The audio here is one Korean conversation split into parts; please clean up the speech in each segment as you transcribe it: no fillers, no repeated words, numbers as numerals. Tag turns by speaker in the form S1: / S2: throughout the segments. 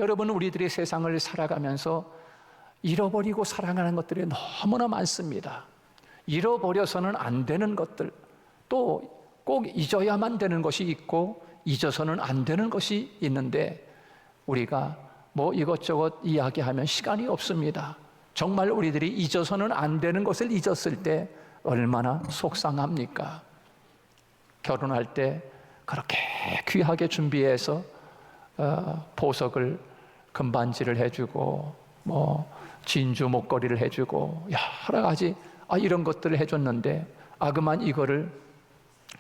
S1: 여러분, 우리들이 세상을 살아가면서 잃어버리고 살아가는 것들이 너무나 많습니다. 잃어버려서는 안 되는 것들, 또 꼭 잊어야만 되는 것이 있고 잊어서는 안 되는 것이 있는데, 우리가 뭐 이것저것 이야기하면 시간이 없습니다. 정말 우리들이 잊어서는 안 되는 것을 잊었을 때 얼마나 속상합니까? 결혼할 때 그렇게 귀하게 준비해서 보석을, 금반지를 해주고 뭐 진주 목걸이를 해주고 여러 가지 이런 것들을 해줬는데, 그만 이거를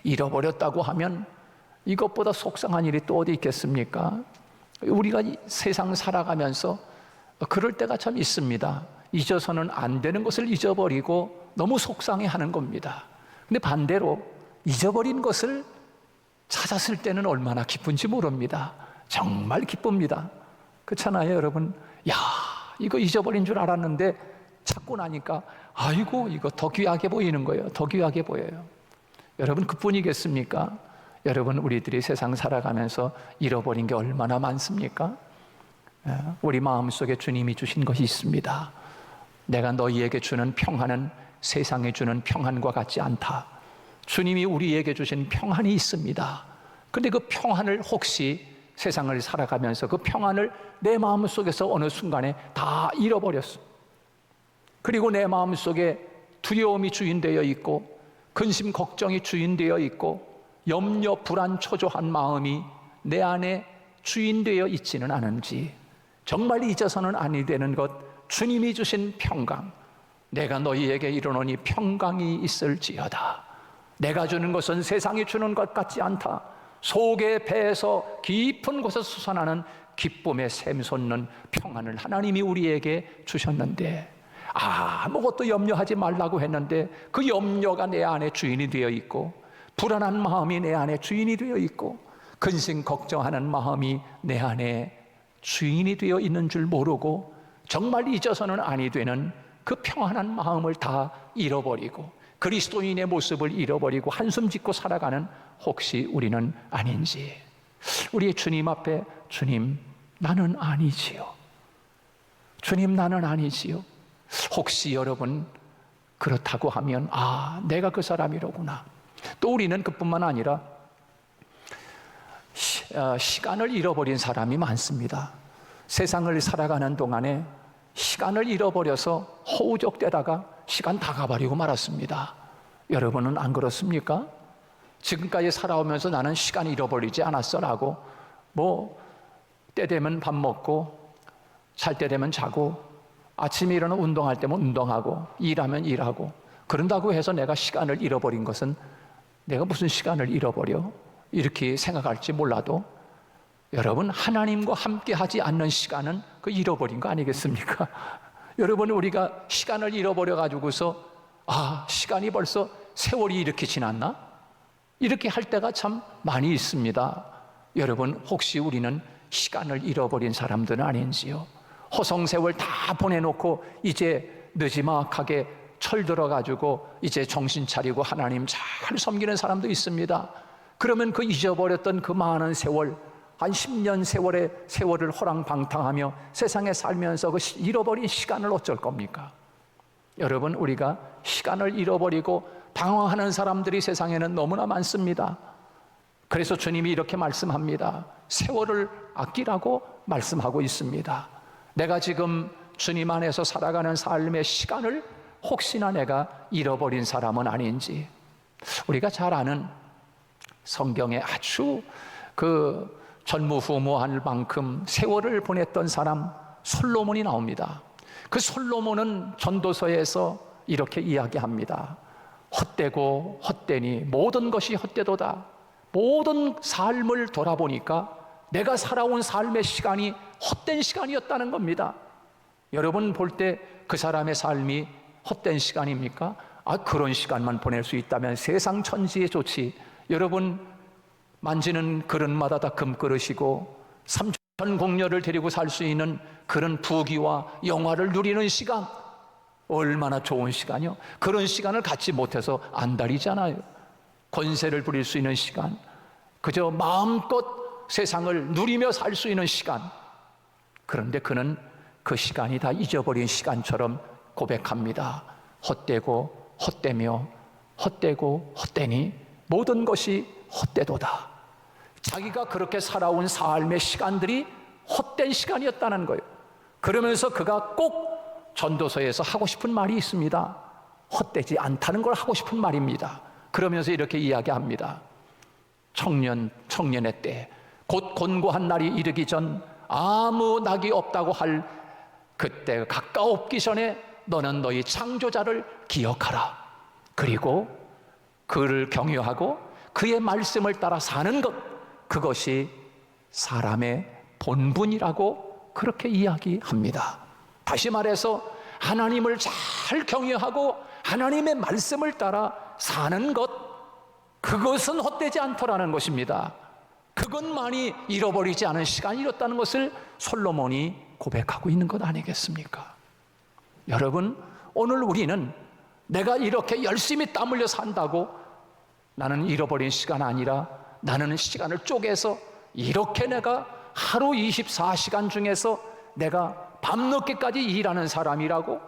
S1: 잃어버렸다고 하면 이것보다 속상한 일이 또 어디 있겠습니까? 우리가 세상 살아가면서 그럴 때가 참 있습니다. 잊어서는 안 되는 것을 잊어버리고 너무 속상해하는 겁니다. 근데 반대로 잊어버린 것을 찾았을 때는 얼마나 기쁜지 모릅니다. 정말 기쁩니다. 그렇잖아요, 여러분. 이거 잊어버린 줄 알았는데 찾고 나니까 아이고, 이거 더 귀하게 보이는 거예요. 더 귀하게 보여요. 여러분, 그뿐이겠습니까? 여러분, 우리들이 세상 살아가면서 잃어버린 게 얼마나 많습니까? 우리 마음속에 주님이 주신 것이 있습니다. 내가 너희에게 주는 평안은 세상에 주는 평안과 같지 않다. 주님이 우리에게 주신 평안이 있습니다. 그런데 그 평안을 혹시 세상을 살아가면서 그 평안을 내 마음속에서 어느 순간에 다 잃어버렸어. 그리고 내 마음속에 두려움이 주인되어 있고 근심 걱정이 주인되어 있고 염려 불안 초조한 마음이 내 안에 주인되어 있지는 않은지, 정말 잊어서는 아니 되는 것, 주님이 주신 평강, 내가 너희에게 이르노니 평강이 있을지어다. 내가 주는 것은 세상이 주는 것 같지 않다. 속의 배에서 깊은 곳에서 솟아나는 기쁨의 샘솟는 평안을 하나님이 우리에게 주셨는데, 아무것도 염려하지 말라고 했는데 그 염려가 내 안에 주인이 되어 있고, 불안한 마음이 내 안에 주인이 되어 있고, 근심 걱정하는 마음이 내 안에 주인이 되어 있는 줄 모르고 정말 잊어서는 아니 되는 그 평안한 마음을 다 잃어버리고 그리스도인의 모습을 잃어버리고 한숨 짓고 살아가는 혹시 우리는 아닌지, 우리의 주님 앞에 주님, 나는 아니지요. 주님, 나는 아니지요. 혹시 여러분 그렇다고 하면 내가 그 사람이로구나. 또 우리는 그뿐만 아니라 시간을 잃어버린 사람이 많습니다. 세상을 살아가는 동안에 시간을 잃어버려서 허우적대다가 시간 다 가버리고 말았습니다. 여러분은 안 그렇습니까? 지금까지 살아오면서 나는 시간 잃어버리지 않았어라고 때 되면 밥 먹고 잘 때 되면 자고 아침에 일어나 운동할 때면 운동하고 일하면 일하고, 그런다고 해서 내가 시간을 잃어버린 것은 내가 무슨 시간을 잃어버려? 이렇게 생각할지 몰라도 여러분, 하나님과 함께 하지 않는 시간은 그 잃어버린 거 아니겠습니까? 여러분, 우리가 시간을 잃어버려 가지고서 시간이 벌써 세월이 이렇게 지났나? 이렇게 할 때가 참 많이 있습니다. 여러분, 혹시 우리는 시간을 잃어버린 사람들은 아닌지요? 허송세월 다 보내놓고 이제 느지막하게 철들어 가지고 이제 정신 차리고 하나님 잘 섬기는 사람도 있습니다. 그러면 그 잊어버렸던 그 많은 세월, 한 10년 세월의 세월을 호랑방탕하며 세상에 살면서 그 잃어버린 시간을 어쩔 겁니까? 여러분, 우리가 시간을 잃어버리고 방황하는 사람들이 세상에는 너무나 많습니다. 그래서 주님이 이렇게 말씀합니다. 세월을 아끼라고 말씀하고 있습니다. 내가 지금 주님 안에서 살아가는 삶의 시간을 혹시나 내가 잃어버린 사람은 아닌지. 우리가 잘 아는 성경에 아주 전무후무할 만큼 세월을 보냈던 사람 솔로몬이 나옵니다. 그 솔로몬은 전도서에서 이렇게 이야기합니다. 헛되고 헛되니 모든 것이 헛되도다. 모든 삶을 돌아보니까 내가 살아온 삶의 시간이 헛된 시간이었다는 겁니다. 여러분 볼 때 그 사람의 삶이 헛된 시간입니까? 그런 시간만 보낼 수 있다면 세상 천지에 좋지. 여러분, 만지는 그릇마다 다 금그릇이고 삼천공녀를 데리고 살 수 있는 그런 부귀와 영화를 누리는 시간, 얼마나 좋은 시간이요. 그런 시간을 갖지 못해서 안달이잖아요. 권세를 부릴 수 있는 시간, 그저 마음껏 세상을 누리며 살 수 있는 시간, 그런데 그는 그 시간이 다 잊어버린 시간처럼 고백합니다. 헛되고 헛되며 헛되고 헛되니 모든 것이 헛되도다. 자기가 그렇게 살아온 삶의 시간들이 헛된 시간이었다는 거예요. 그러면서 그가 꼭 전도서에서 하고 싶은 말이 있습니다. 헛되지 않다는 걸 하고 싶은 말입니다. 그러면서 이렇게 이야기합니다. 청년의 때 곧 곤고한 날이 이르기 전 아무 낙이 없다고 할 그때 가까웠기 전에 너는 너희 창조자를 기억하라. 그리고 그를 경외하고 그의 말씀을 따라 사는 것, 그것이 사람의 본분이라고 그렇게 이야기합니다. 다시 말해서 하나님을 잘 경외하고 하나님의 말씀을 따라 사는 것, 그것은 헛되지 않더라는 것입니다. 그것만이 잃어버리지 않은 시간이었다는 것을 솔로몬이 고백하고 있는 것 아니겠습니까? 여러분, 오늘 우리는 내가 이렇게 열심히 땀 흘려 산다고 나는 잃어버린 시간 아니라 나는 시간을 쪼개서 이렇게 내가 하루 24시간 중에서 내가 밤늦게까지 일하는 사람이라고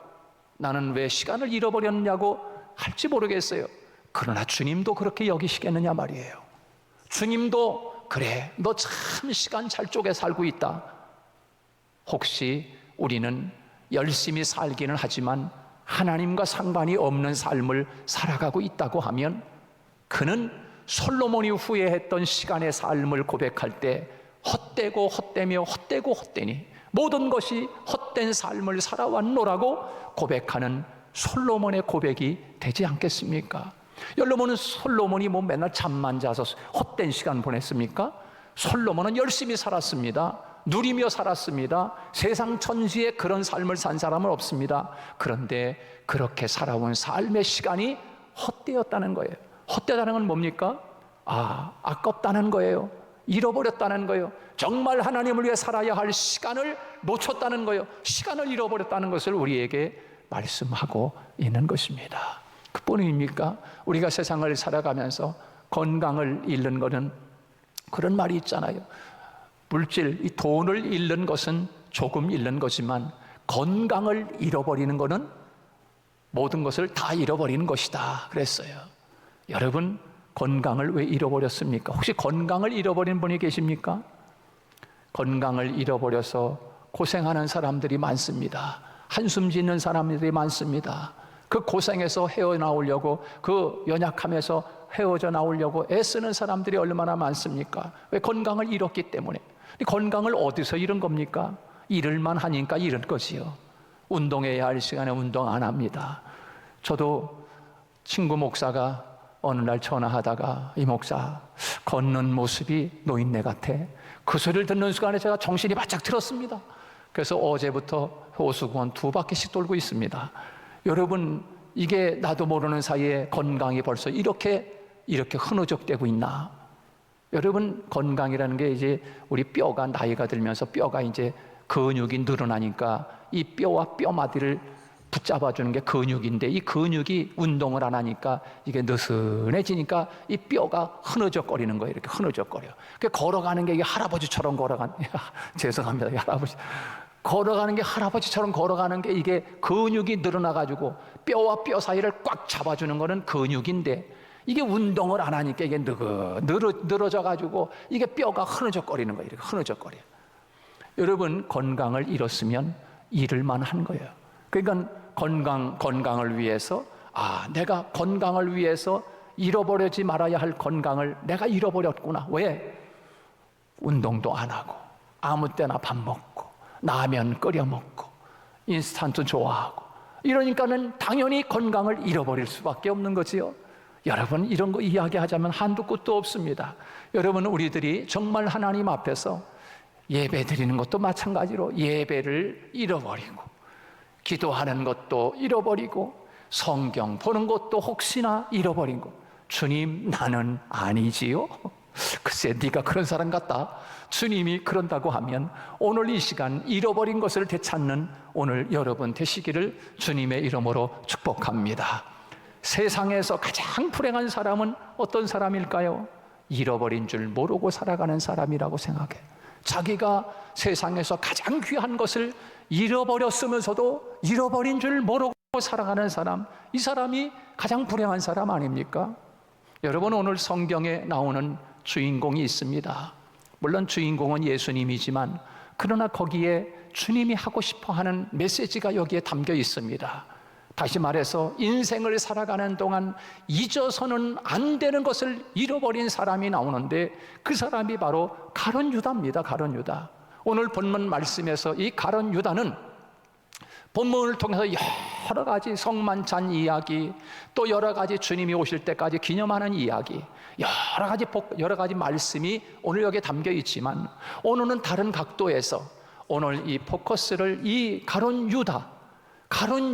S1: 나는 왜 시간을 잃어버렸냐고 할지 모르겠어요. 그러나 주님도 그렇게 여기시겠느냐 말이에요. 주님도 그래, 너 참 시간 잘 쪼개 살고 있다. 혹시 우리는 열심히 살기는 하지만 하나님과 상관이 없는 삶을 살아가고 있다고 하면 그는 솔로몬이 후회했던 시간의 삶을 고백할 때 헛되고 헛되며 헛되고 헛되니 모든 것이 헛된 삶을 살아왔노라고 고백하는 솔로몬의 고백이 되지 않겠습니까? 여러분은 솔로몬이 뭐 맨날 잠만 자서 헛된 시간 보냈습니까? 솔로몬은 열심히 살았습니다. 누리며 살았습니다. 세상 천지에 그런 삶을 산 사람은 없습니다. 그런데 그렇게 살아온 삶의 시간이 헛되었다는 거예요. 헛되다는 건 뭡니까? 아깝다는 거예요. 잃어버렸다는 거예요. 정말 하나님을 위해 살아야 할 시간을 놓쳤다는 거예요. 시간을 잃어버렸다는 것을 우리에게 말씀하고 있는 것입니다. 그뿐입니까? 우리가 세상을 살아가면서 건강을 잃는 것은 그런 말이 있잖아요. 물질, 이 돈을 잃는 것은 조금 잃는 거지만 건강을 잃어버리는 것은 모든 것을 다 잃어버리는 것이다 그랬어요. 여러분, 건강을 왜 잃어버렸습니까? 혹시 건강을 잃어버린 분이 계십니까? 건강을 잃어버려서 고생하는 사람들이 많습니다. 한숨 짓는 사람들이 많습니다. 그 고생에서 헤어나오려고, 그 연약함에서 헤어져 나오려고 애쓰는 사람들이 얼마나 많습니까? 왜? 건강을 잃었기 때문에. 건강을 어디서 잃은 겁니까? 잃을만 하니까 잃은 거지요. 운동해야 할 시간에 운동 안 합니다. 저도 친구 목사가 어느 날 전화하다가 이 목사 걷는 모습이 노인네 같아. 그 소리를 듣는 순간에 제가 정신이 바짝 들었습니다. 그래서 어제부터 호수공원 2바퀴씩 돌고 있습니다. 여러분, 이게 나도 모르는 사이에 건강이 벌써 이렇게 흐느적대고 있나? 여러분, 건강이라는 게 이제 우리 뼈가 나이가 들면서 뼈가 이제 근육이 늘어나니까 이 뼈와 뼈마디를 붙잡아주는 게 근육인데 이 근육이 운동을 안 하니까 이게 느슨해지니까 이 뼈가 흐느적거리는 거예요. 이렇게 흐느적거려. 걸어가는 게 이게 할아버지처럼 죄송합니다. 할아버지. 걸어가는 게 할아버지처럼 걸어가는 게 이게 근육이 늘어나가지고 뼈와 뼈 사이를 꽉 잡아주는 거는 근육인데 이게 운동을 안 하니까 이게 늘어져가지고 이게 뼈가 흐느적거리는 거예요. 이렇게 흐느적거려. 여러분, 건강을 잃었으면 잃을만 한 거예요. 그러니까 건강을 위해서 내가 건강을 위해서 잃어버리지 말아야 할 건강을 내가 잃어버렸구나. 왜? 운동도 안 하고 아무 때나 밥 먹고 라면 끓여 먹고 인스턴트 좋아하고 이러니까는 당연히 건강을 잃어버릴 수밖에 없는 거지요. 여러분, 이런 거 이야기하자면 한도 끝도 없습니다. 여러분, 우리들이 정말 하나님 앞에서 예배 드리는 것도 마찬가지로 예배를 잃어버리고 기도하는 것도 잃어버리고 성경 보는 것도 혹시나 잃어버리고 주님, 나는 아니지요? 글쎄, 네가 그런 사람 같다. 주님이 그런다고 하면 오늘 이 시간 잃어버린 것을 되찾는 오늘 여러분 되시기를 주님의 이름으로 축복합니다. 세상에서 가장 불행한 사람은 어떤 사람일까요? 잃어버린 줄 모르고 살아가는 사람이라고 생각해. 자기가 세상에서 가장 귀한 것을 잃어버렸으면서도 잃어버린 줄 모르고 살아가는 사람, 이 사람이 가장 불행한 사람 아닙니까? 여러분, 오늘 성경에 나오는 주인공이 있습니다. 물론 주인공은 예수님이지만 그러나 거기에 주님이 하고 싶어하는 메시지가 여기에 담겨 있습니다. 다시 말해서 인생을 살아가는 동안 잊어서는 안 되는 것을 잃어버린 사람이 나오는데 그 사람이 바로 가룟 유다입니다. 가룟 유다. 오늘 본문 말씀에서 이 가룟 유다는 본문을 통해서 여러 가지 성만찬 이야기, 또 여러 가지 주님이 오실 때까지 기념하는 이야기, 여러 가지 말씀이 오늘 여기에 담겨 있지만 오늘은 다른 각도에서 오늘 이 포커스를 이 가룟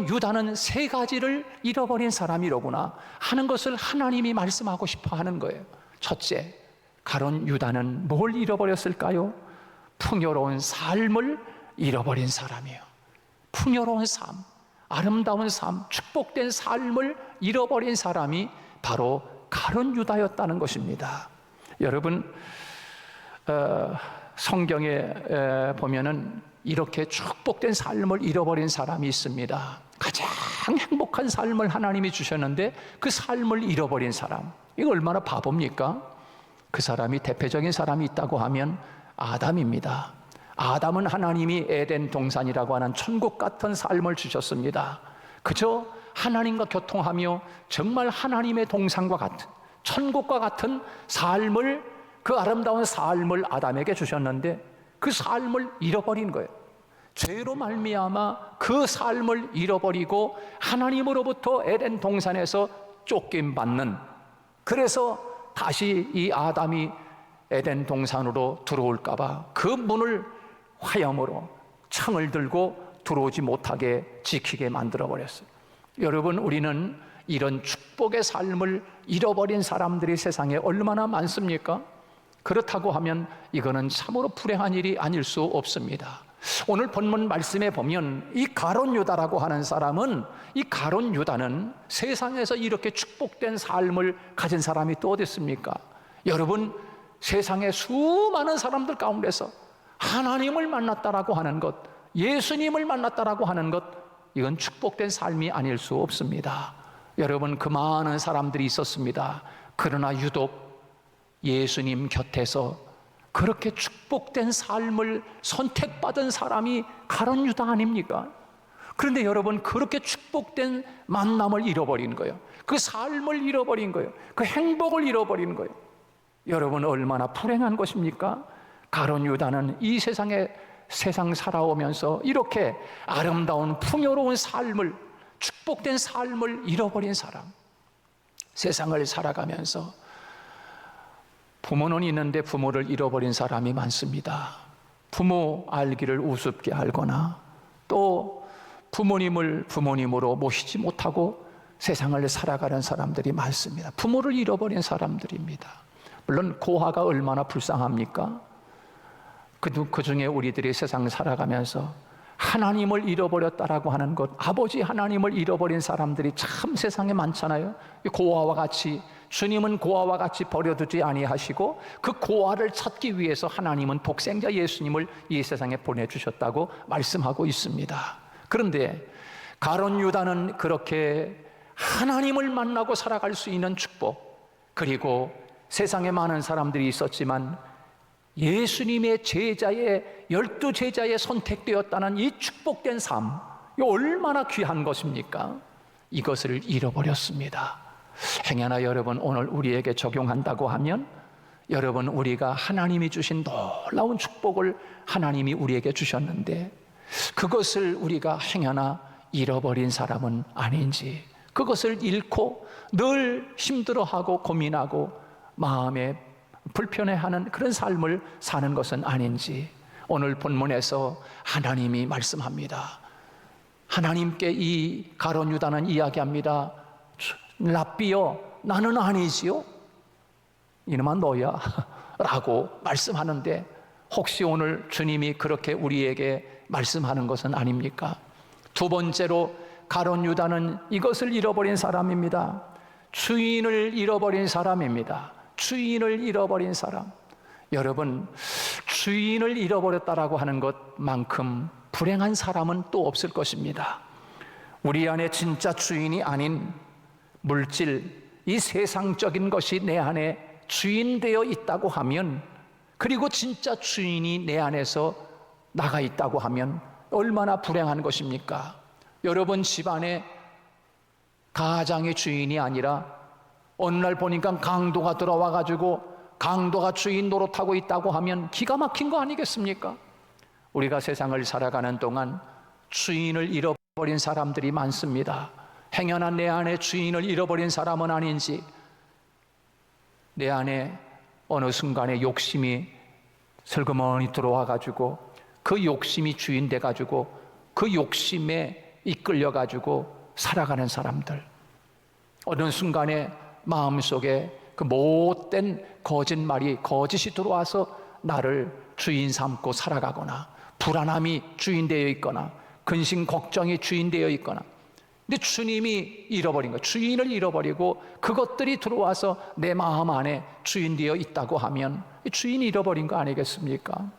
S1: 유다는 세 가지를 잃어버린 사람이로구나 하는 것을 하나님이 말씀하고 싶어 하는 거예요. 첫째, 가룟 유다는 뭘 잃어버렸을까요? 풍요로운 삶을 잃어버린 사람이에요. 풍요로운 삶, 아름다운 삶, 축복된 삶을 잃어버린 사람이 바로 가룟 유다였다는 것입니다. 여러분, 성경에 보면은 이렇게 축복된 삶을 잃어버린 사람이 있습니다. 가장 행복한 삶을 하나님이 주셨는데 그 삶을 잃어버린 사람, 이거 얼마나 바보입니까? 그 사람이 대표적인 사람이 있다고 하면 아담입니다. 아담은 하나님이 에덴 동산이라고 하는 천국 같은 삶을 주셨습니다. 그저 하나님과 교통하며 정말 하나님의 동산과 같은, 천국과 같은 삶을, 그 아름다운 삶을 아담에게 주셨는데 그 삶을 잃어버린 거예요. 죄로 말미암아 그 삶을 잃어버리고 하나님으로부터 에덴 동산에서 쫓김받는, 그래서 다시 이 아담이 에덴 동산으로 들어올까 봐 그 문을 화염으로 창을 들고 들어오지 못하게 지키게 만들어버렸어요. 여러분, 우리는 이런 축복의 삶을 잃어버린 사람들이 세상에 얼마나 많습니까? 그렇다고 하면 이거는 참으로 불행한 일이 아닐 수 없습니다. 오늘 본문 말씀에 보면 이 가룟 유다라고 하는 사람은, 이 가룟 유다는 세상에서 이렇게 축복된 삶을 가진 사람이 또 어디 있습니까? 여러분, 세상의 수많은 사람들 가운데서 하나님을 만났다라고 하는 것, 예수님을 만났다라고 하는 것, 이건 축복된 삶이 아닐 수 없습니다. 여러분, 그 많은 사람들이 있었습니다. 그러나 유독 예수님 곁에서 그렇게 축복된 삶을 선택받은 사람이 가룟 유다 아닙니까? 그런데 여러분, 그렇게 축복된 만남을 잃어버린 거예요. 그 삶을 잃어버린 거예요. 그 행복을 잃어버린 거예요. 여러분, 얼마나 불행한 것입니까? 가룟 유다는 이 세상 살아오면서 이렇게 아름다운 풍요로운 삶을, 축복된 삶을 잃어버린 사람. 세상을 살아가면서 부모는 있는데 부모를 잃어버린 사람이 많습니다. 부모 알기를 우습게 알거나 또 부모님을 부모님으로 모시지 못하고 세상을 살아가는 사람들이 많습니다. 부모를 잃어버린 사람들입니다. 물론 고아가 얼마나 불쌍합니까? 그 중에 우리들이 세상 살아가면서 하나님을 잃어버렸다라고 하는 것, 아버지 하나님을 잃어버린 사람들이 참 세상에 많잖아요. 고아와 같이, 주님은 고아와 같이 버려두지 아니하시고 그 고아를 찾기 위해서 하나님은 독생자 예수님을 이 세상에 보내주셨다고 말씀하고 있습니다. 그런데 가룟 유다는 그렇게 하나님을 만나고 살아갈 수 있는 축복, 그리고 세상에 많은 사람들이 있었지만 예수님의 제자의, 12제자에 선택되었다는 이 축복된 삶, 이 얼마나 귀한 것입니까? 이것을 잃어버렸습니다. 행여나 여러분, 오늘 우리에게 적용한다고 하면, 여러분, 우리가 하나님이 주신 놀라운 축복을 하나님이 우리에게 주셨는데 그것을 우리가 행여나 잃어버린 사람은 아닌지, 그것을 잃고 늘 힘들어하고 고민하고 마음에 불편해하는 그런 삶을 사는 것은 아닌지, 오늘 본문에서 하나님이 말씀합니다. 하나님께 이 가룟 유다는 이야기합니다. 랍비여, 나는 아니지요? 이놈아 너야 라고 말씀하는데, 혹시 오늘 주님이 그렇게 우리에게 말씀하는 것은 아닙니까? 두 번째로 가룟 유다는 이것을 잃어버린 사람입니다. 주인을 잃어버린 사람입니다. 주인을 잃어버린 사람. 여러분, 주인을 잃어버렸다라고 하는 것만큼 불행한 사람은 또 없을 것입니다. 우리 안에 진짜 주인이 아닌 물질, 이 세상적인 것이 내 안에 주인되어 있다고 하면, 그리고 진짜 주인이 내 안에서 나가 있다고 하면 얼마나 불행한 것입니까? 여러분 집안에 가장의 주인이 아니라 어느 날 보니까 강도가 들어와 가지고 강도가 주인 노릇하고 있다고 하면 기가 막힌 거 아니겠습니까? 우리가 세상을 살아가는 동안 주인을 잃어버린 사람들이 많습니다. 행여나 내 안에 주인을 잃어버린 사람은 아닌지, 내 안에 어느 순간에 욕심이 슬그머니 들어와 가지고 그 욕심이 주인 돼 가지고 그 욕심에 이끌려 가지고 살아가는 사람들, 어느 순간에 마음속에 그 못된 거짓이 들어와서 나를 주인 삼고 살아가거나, 불안함이 주인 되어 있거나, 근심 걱정이 주인 되어 있거나, 근데 주님이 잃어버린 것, 주인을 잃어버리고 그것들이 들어와서 내 마음 안에 주인 되어 있다고 하면 주인이 잃어버린 거 아니겠습니까?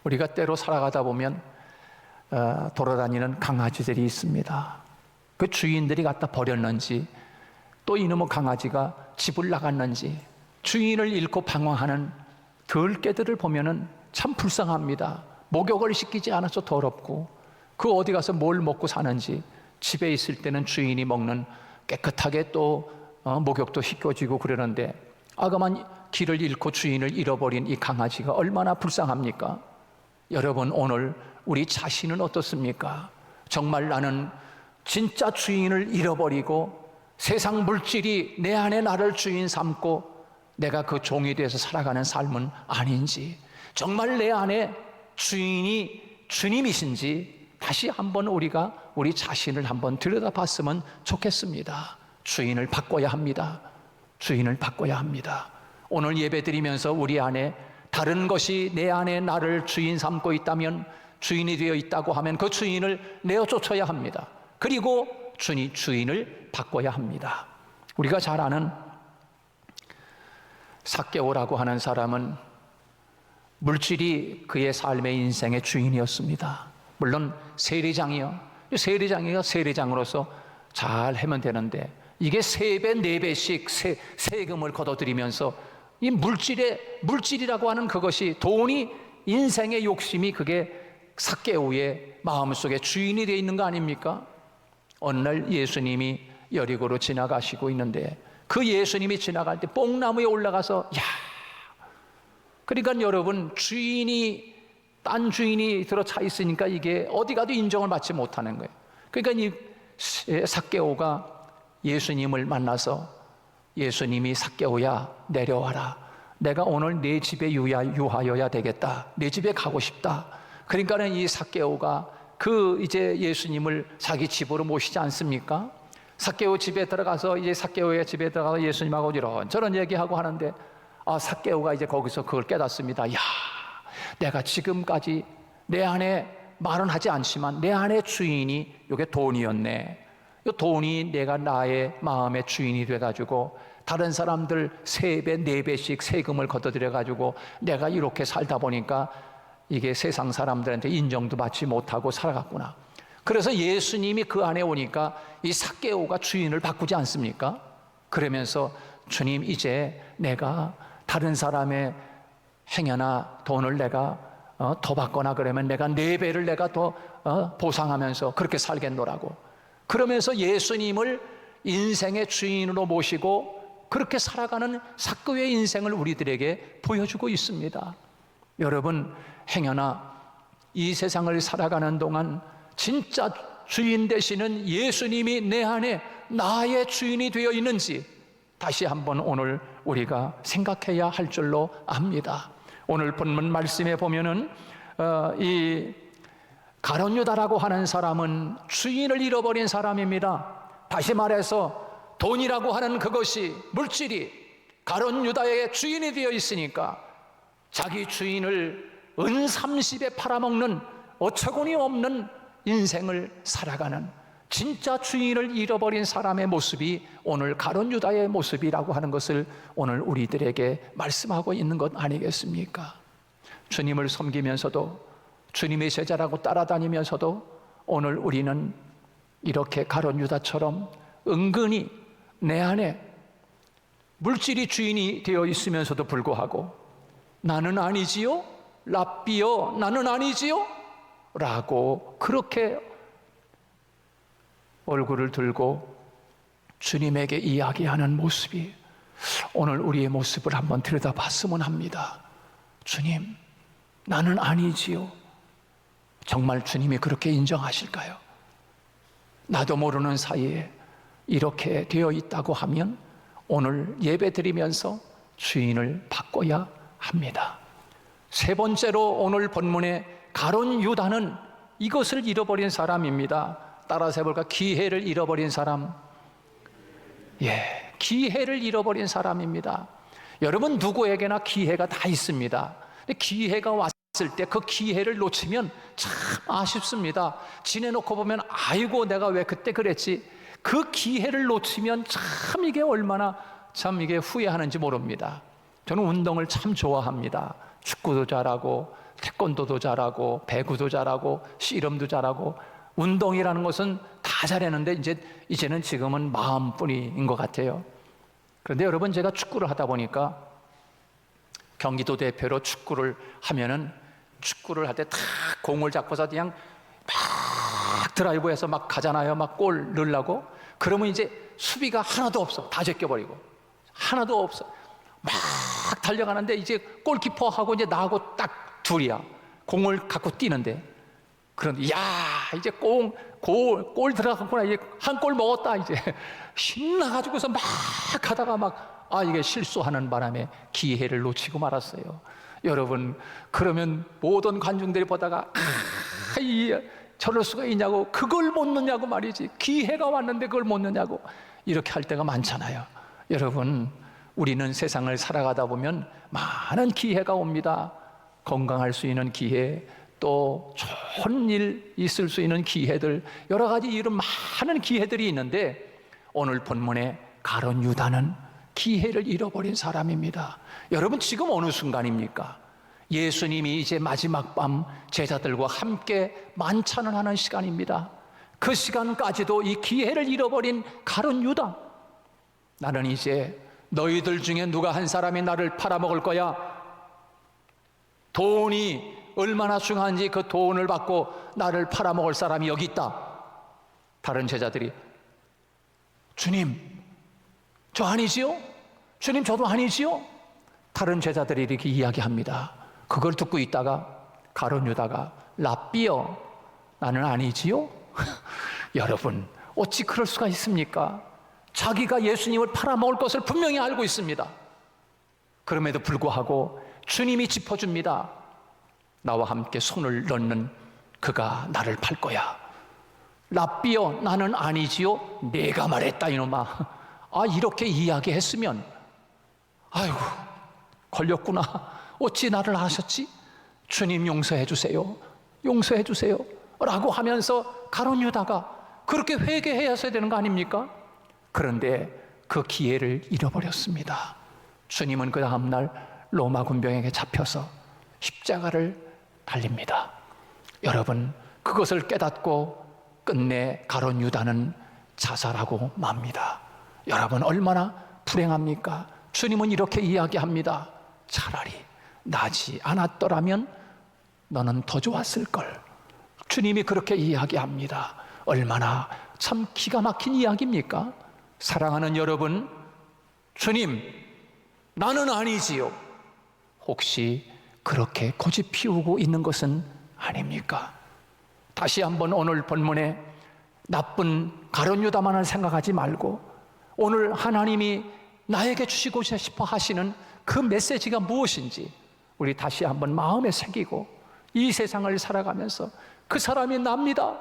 S1: 우리가 때로 살아가다 보면 돌아다니는 강아지들이 있습니다. 그 주인들이 갖다 버렸는지, 또 이놈의 강아지가 집을 나갔는지 주인을 잃고 방황하는 들개들을 보면은 참 불쌍합니다. 목욕을 시키지 않아서 더럽고, 그 어디 가서 뭘 먹고 사는지, 집에 있을 때는 주인이 먹는 깨끗하게 또 목욕도 시켜지고 그러는데, 아그만 길을 잃고 주인을 잃어버린 이 강아지가 얼마나 불쌍합니까? 여러분, 오늘 우리 자신은 어떻습니까? 정말 나는 진짜 주인을 잃어버리고 세상 물질이 내 안에 나를 주인 삼고 내가 그 종이 돼서 살아가는 삶은 아닌지, 정말 내 안에 주인이 주님이신지 다시 한번 우리가 우리 자신을 한번 들여다봤으면 좋겠습니다. 주인을 바꿔야 합니다. 주인을 바꿔야 합니다. 오늘 예배드리면서 우리 안에 다른 것이 내 안에 나를 주인 삼고 있다면, 주인이 되어 있다고 하면 그 주인을 내어 쫓아야 합니다. 그리고 주인을 바꿔야 합니다. 우리가 잘 아는 삭개오라고 하는 사람은 물질이 그의 삶의 인생의 주인이었습니다. 물론 세리장이가 세리장으로서 잘 하면 되는데, 이게 3배, 4배씩 세금을 걷어들이면서 이 물질이라고 하는 그것이, 돈이, 인생의 욕심이 그게 삭개오의 마음속에 주인이 되어 있는 거 아닙니까? 어느 날 예수님이 여리고로 지나가시고 있는데, 그 예수님이 지나갈 때 뽕나무에 올라가서 그러니까 여러분, 딴 주인이 들어차 있으니까 이게 어디 가도 인정을 받지 못하는 거예요. 그러니까 이 삭개오가 예수님을 만나서, 예수님이 삭개오야 내려와라, 내가 오늘 내 집에 유하여야 되겠다, 내 집에 가고 싶다. 그러니까는 이 삭개오가 이제 예수님을 자기 집으로 모시지 않습니까? 삭개오 집에 들어가서, 이제 삭개오의 집에 들어가서 예수님하고 이런저런 얘기하고 하는데, 삭개오가 이제 거기서 그걸 깨닫습니다. 야, 내가 지금까지 내 안에 말은 하지 않지만 내 안에 주인이 이게 돈이었네. 이 돈이 내가 나의 마음의 주인이 돼가지고 다른 사람들 3배, 4배씩 세금을 걷어들여가지고 내가 이렇게 살다 보니까 이게 세상 사람들한테 인정도 받지 못하고 살아갔구나. 그래서 예수님이 그 안에 오니까 이 삭개오가 주인을 바꾸지 않습니까? 그러면서 주님, 이제 내가 다른 사람의 행여나 돈을 내가 더 받거나 그러면 내가 4배를 내가 더 보상하면서 그렇게 살겠노라고. 그러면서 예수님을 인생의 주인으로 모시고 그렇게 살아가는 삭개오의 인생을 우리들에게 보여주고 있습니다. 여러분, 행여나 이 세상을 살아가는 동안 진짜 주인 되시는 예수님이 내 안에 나의 주인이 되어 있는지 다시 한번 오늘 우리가 생각해야 할 줄로 압니다. 오늘 본문 말씀에 보면은 이 가룟 유다라고 하는 사람은 주인을 잃어버린 사람입니다. 다시 말해서 돈이라고 하는 그것이, 물질이 가룟 유다의 주인이 되어 있으니까 자기 주인을 은 30에 팔아먹는 어처구니 없는 인생을 살아가는 진짜 주인을 잃어버린 사람의 모습이 오늘 가룟 유다의 모습이라고 하는 것을 오늘 우리들에게 말씀하고 있는 것 아니겠습니까? 주님을 섬기면서도 주님의 제자라고 따라다니면서도 오늘 우리는 이렇게 가룟 유다처럼 은근히 내 안에 물질이 주인이 되어 있으면서도 불구하고 나는 아니지요? 랍비요, 나는 아니지요? 라고 그렇게 얼굴을 들고 주님에게 이야기하는 모습이 오늘 우리의 모습을 한번 들여다봤으면 합니다. 주님, 나는 아니지요. 정말 주님이 그렇게 인정하실까요? 나도 모르는 사이에 이렇게 되어 있다고 하면 오늘 예배 드리면서 주인을 바꿔야 합니다. 세 번째로 오늘 본문의 가룟 유다는 이것을 잃어버린 사람입니다. 따라서 해볼까? 기회를 잃어버린 사람. 기회를 잃어버린 사람입니다. 여러분, 누구에게나 기회가 다 있습니다. 근데 기회가 왔을 때 그 기회를 놓치면 참 아쉽습니다. 지내놓고 보면 아이고 내가 왜 그때 그랬지. 그 기회를 놓치면 참 이게 얼마나 참 이게 후회하는지 모릅니다. 저는 운동을 참 좋아합니다. 축구도 잘하고 태권도도 잘하고 배구도 잘하고 씨름도 잘하고 운동이라는 것은 다 잘했는데 이제는 지금은 마음뿐인 것 같아요. 그런데 여러분, 제가 축구를 하다 보니까 경기도 대표로 축구를 하면은 축구를 할 때 탁 공을 잡고서 그냥 막 드라이브해서 막 가잖아요. 막 골 넣으려고. 그러면 이제 수비가 하나도 없어. 다 제껴버리고. 하나도 없어. 막 달려가는데 이제 골키퍼하고 이제 나하고 딱 둘이야. 공을 갖고 뛰는데. 그런데 야, 이제 골 들어갔구나. 이제 한 골 먹었다. 이제 신나가지고서 막 가다가 막 이게 실수하는 바람에 기회를 놓치고 말았어요. 여러분, 그러면 모든 관중들이 보다가 저럴 수가 있냐고, 그걸 못 넣냐고 말이지. 기회가 왔는데 그걸 못 넣냐고 이렇게 할 때가 많잖아요. 여러분, 우리는 세상을 살아가다 보면 많은 기회가 옵니다. 건강할 수 있는 기회, 또 좋은 일 있을 수 있는 기회들, 여러 가지 이런 많은 기회들이 있는데 오늘 본문의 가룟 유다는 기회를 잃어버린 사람입니다. 여러분, 지금 어느 순간입니까? 예수님이 이제 마지막 밤 제자들과 함께 만찬을 하는 시간입니다. 그 시간까지도 이 기회를 잃어버린 가룟 유다, 나는 이제 너희들 중에 누가 한 사람이 나를 팔아먹을 거야. 돈이 얼마나 중요한지 그 돈을 받고 나를 팔아먹을 사람이 여기 있다. 다른 제자들이 주님, 저 아니지요? 주님, 저도 아니지요? 다른 제자들이 이렇게 이야기합니다. 그걸 듣고 있다가 가룟 유다가 랍비여, 나는 아니지요? 여러분, 어찌 그럴 수가 있습니까? 자기가 예수님을 팔아먹을 것을 분명히 알고 있습니다. 그럼에도 불구하고 주님이 짚어줍니다. 나와 함께 손을 넣는 그가 나를 팔 거야. 랍비여, 나는 아니지요? 내가 말했다 이놈아. 이렇게 이야기했으면 아이고 걸렸구나. 어찌 나를 아셨지? 주님 용서해 주세요. 용서해 주세요 라고 하면서 가룟 유다가 그렇게 회개해야 되는 거 아닙니까? 그런데 그 기회를 잃어버렸습니다. 주님은 그 다음날 로마 군병에게 잡혀서 십자가를 달립니다. 여러분, 그것을 깨닫고 끝내 가룟 유다는 자살하고 맙니다. 여러분, 얼마나 불행합니까? 주님은 이렇게 이야기합니다. 차라리 나지 않았더라면 너는 더 좋았을 걸. 주님이 그렇게 이야기합니다. 얼마나 참 기가 막힌 이야기입니까? 사랑하는 여러분, 주님, 나는 아니지요. 혹시 그렇게 고집 피우고 있는 것은 아닙니까? 다시 한번 오늘 본문에 나쁜 가룟 유다만을 생각하지 말고 오늘 하나님이 나에게 주시고 싶어 하시는 그 메시지가 무엇인지 우리 다시 한번 마음에 새기고 이 세상을 살아가면서 그 사람이 납니다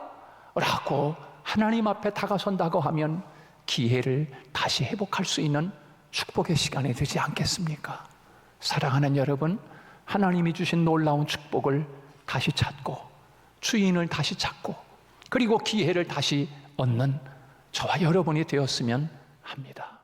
S1: 라고 하나님 앞에 다가선다고 하면 기회를 다시 회복할 수 있는 축복의 시간이 되지 않겠습니까? 사랑하는 여러분, 하나님이 주신 놀라운 축복을 다시 찾고 주인을 다시 찾고 그리고 기회를 다시 얻는 저와 여러분이 되었으면 합니다.